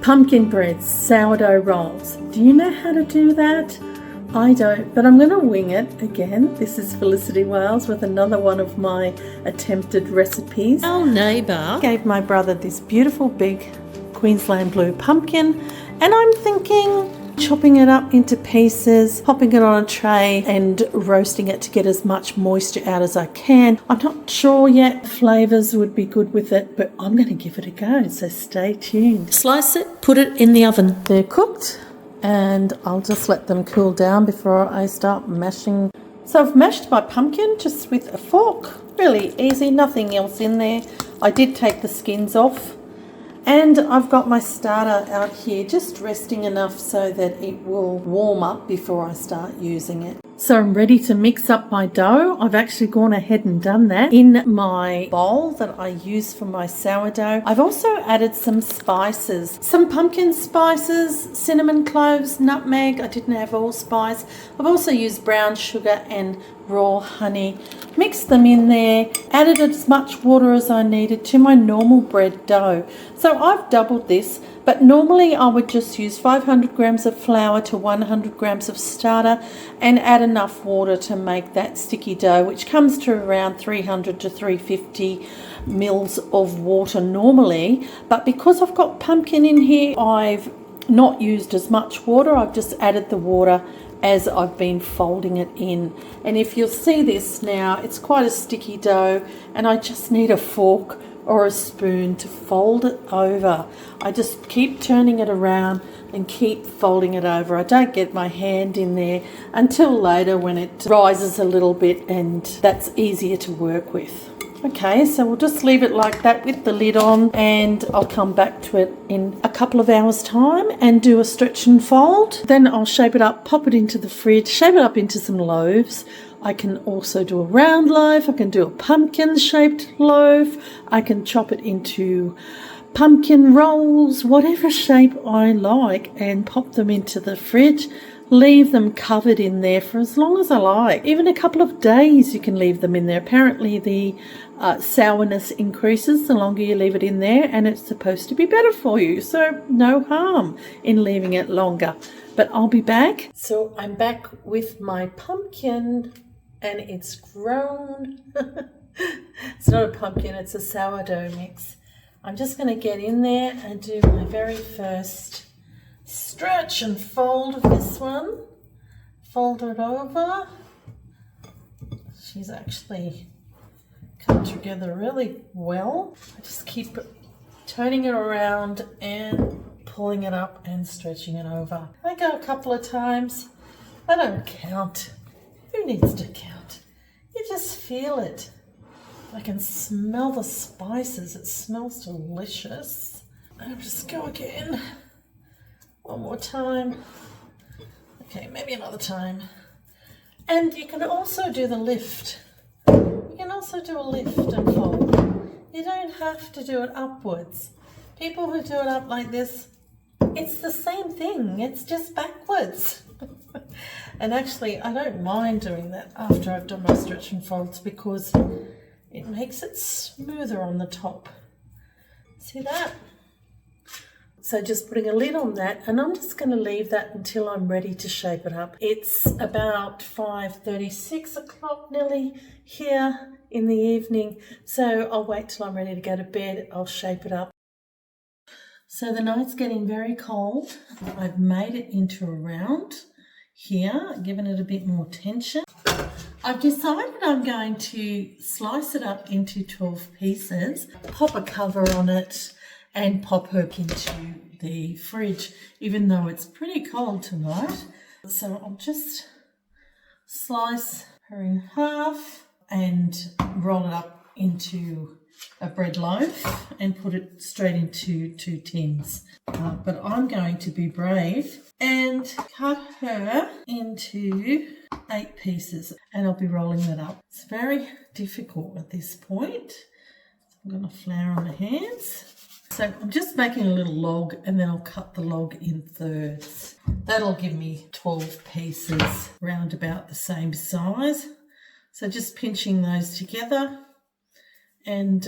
Pumpkin bread sourdough rolls. Do you know how to do that? I don't, but I'm going to wing it again. This is Felicity Wales with another one of my attempted recipes. Our neighbour gave my brother this beautiful big Queensland blue pumpkin, and I'm thinking chopping it up into pieces, popping it on a tray and roasting it to get as much moisture out as I can. I'm not sure yet flavours would be good with it, but I'm going to give it a go, so stay tuned. slice it, put it in the oven. They're cooked and I'll just let them cool down before I start mashing. So I've mashed my pumpkin just with a fork. Really easy, nothing else in there. I did take the skins off. And I've got my starter out here just resting enough so that it will warm up before I start using it. So I'm ready to mix up my dough. I've actually gone ahead and done that in my bowl that I use for my sourdough. I've also added some spices, some pumpkin spices, cinnamon cloves, nutmeg. I didn't have allspice. I've also used brown sugar and raw honey. Mixed them in there, added as much water as I needed to my normal bread dough. So I've doubled this, but normally I would just use 500 grams of flour to 100 grams of starter and add enough water to make that sticky dough, which comes to around 300 to 350 mils of water normally. But because I've got pumpkin in here, I've not used as much water. I've just added the water as I've been folding it in. And if you'll see this now, it's quite a sticky dough and I just need a fork or a spoon to fold it over. I just keep turning it around and keep folding it over. I don't get my hand in there until later when it rises a little bit, and that's easier to work with. Okay, so we'll just leave it like that with the lid on, and I'll come back to it in a couple of hours time and do a stretch and fold. Then I'll shape it up, pop it into the fridge, shape it up into some loaves. I can also do a round loaf, I can do a pumpkin shaped loaf, I can chop it into pumpkin rolls, whatever shape I like, and pop them into the fridge. Leave them covered in there for as long as I like. Even a couple of days you can leave them in there. Apparently the sourness increases the longer you leave it in there, and it's supposed to be better for you. So no harm in leaving it longer. But I'll be back. So I'm back with my pumpkin and it's grown. It's not a pumpkin, it's a sourdough mix. I'm just going to get in there and do my very first stretch and fold of this one. Fold it over. She's actually come together really well. I just keep turning it around and pulling it up and stretching it over. I go a couple of times. I don't count. Who needs to count? You just feel it. I can smell the spices. It smells delicious. I'll just go again. One more time. Okay, maybe another time. And you can also do the lift. You can also do a lift and fold. You don't have to do it upwards. People who do it up like this, it's the same thing. It's just backwards. And actually, I don't mind doing that after I've done my stretch and folds because it makes it smoother on the top. See that? So just putting a lid on that, and I'm just going to leave that until I'm ready to shape it up. It's about 5:30, 6 o'clock nearly here in the evening. So I'll wait till I'm ready to go to bed. I'll shape it up. So the night's getting very cold. I've made it into a round here, given it a bit more tension. I've decided I'm going to slice it up into 12 pieces, pop a cover on it, and pop her into the fridge, even though it's pretty cold tonight. So I'll just slice her in half and roll it up into a bread loaf and put it straight into 2 tins. But I'm going to be brave and cut her into 8 pieces, and I'll be rolling that up. It's very difficult at this point. I'm going to flour on the hands. So I'm just making a little log, and then I'll cut the log in thirds. That'll give me 12 pieces, round about the same size. So just pinching those together and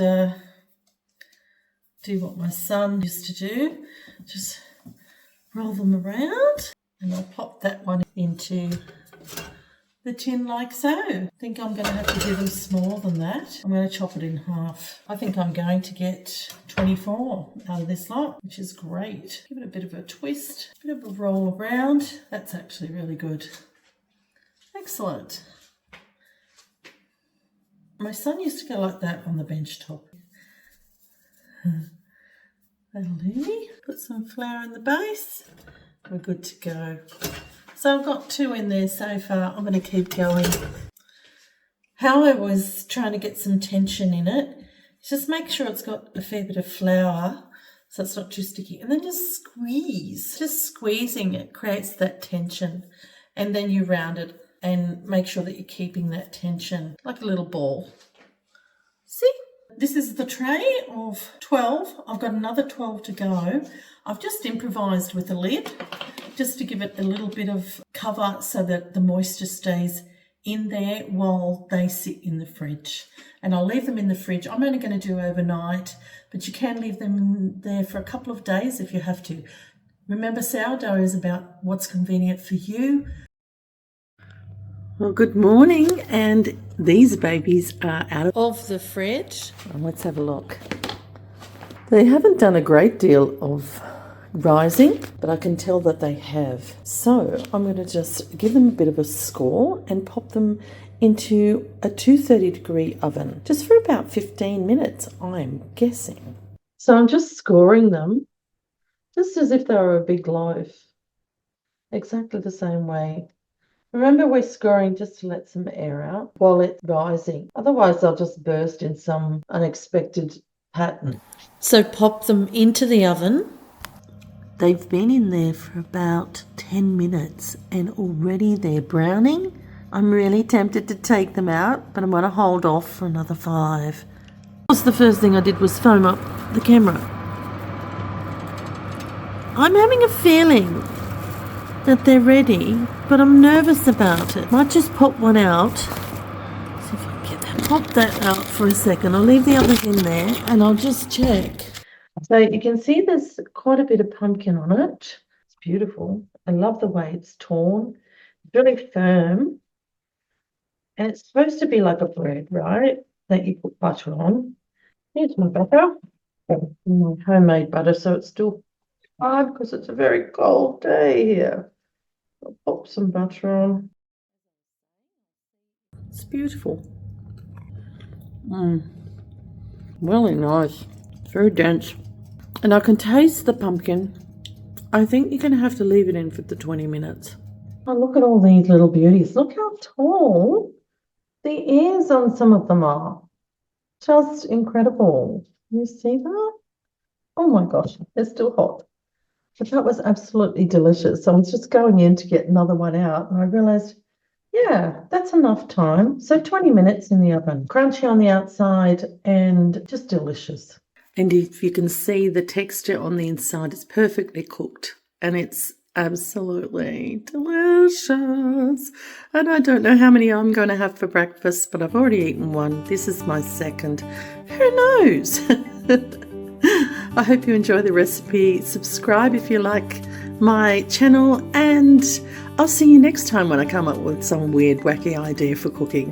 do what my son used to do. Just roll them around, and I'll pop that one into the tin like so. I think I'm going to have to do them smaller than that. I'm going to chop it in half. I think I'm going to get 24 out of this lot, which is great. Give it a bit of a twist, a bit of a roll around. That's actually really good. Excellent. My son used to go like that on the bench top. That'll do me. Put some flour in the base. We're good to go. So I've got 2 in there so far. I'm going to keep going. How I was trying to get some tension in it, just make sure it's got a fair bit of flour so it's not too sticky. And then just squeeze. Just squeezing it creates that tension. And then you round it and make sure that you're keeping that tension like a little ball. See? This is the tray of 12. I've got another 12 to go. I've just improvised with the lid just to give it a little bit of cover so that the moisture stays in there while they sit in the fridge. And I'll leave them in the fridge. I'm only going to do overnight, but you can leave them in there for a couple of days if you have to. Remember, sourdough is about what's convenient for you. Well, good morning, and these babies are out Of the fridge. let's have a look. They haven't done a great deal of rising, but I can tell that they have. So I'm going to just give them a bit of a score and pop them into a 230-degree oven, just for about 15 minutes, I'm guessing. So I'm just scoring them, just as if they were a big loaf, exactly the same way. Remember, we're scoring just to let some air out while it's rising. Otherwise, they'll just burst in some unexpected pattern. So pop them into the oven. They've been in there for about 10 minutes and already they're browning. I'm really tempted to take them out, but I'm going to hold off for another 5. The first thing I did was foam up the camera. I'm having a feeling that they're ready, but I'm nervous about it. Might just pop one out. See if I can get that. Pop that out for a second. I'll leave the others in there and I'll just check. So you can see there's quite a bit of pumpkin on it. It's beautiful. I love the way it's torn. It's really firm. And it's supposed to be like a bread, right? That you put butter on. Here's my butter. Homemade butter, so it's still hard because it's a very cold day here. I'll pop some butter on. It's beautiful. Really nice. Very dense. And I can taste the pumpkin. I think you're going to have to leave it in for the 20 minutes. Oh, look at all these little beauties. Look how tall the ears on some of them are. Just incredible. You see that? Oh my gosh, they're still hot. But that was absolutely delicious. So I was just going in to get another one out and I realized, yeah, that's enough time. So 20 minutes in the oven. Crunchy on the outside and just delicious. And if you can see, the texture on the inside is perfectly cooked and it's absolutely delicious. And I don't know how many I'm going to have for breakfast, but I've already eaten one. This is my second. Who knows? I hope you enjoy the recipe. Subscribe if you like my channel, and I'll see you next time when I come up with some weird, wacky idea for cooking.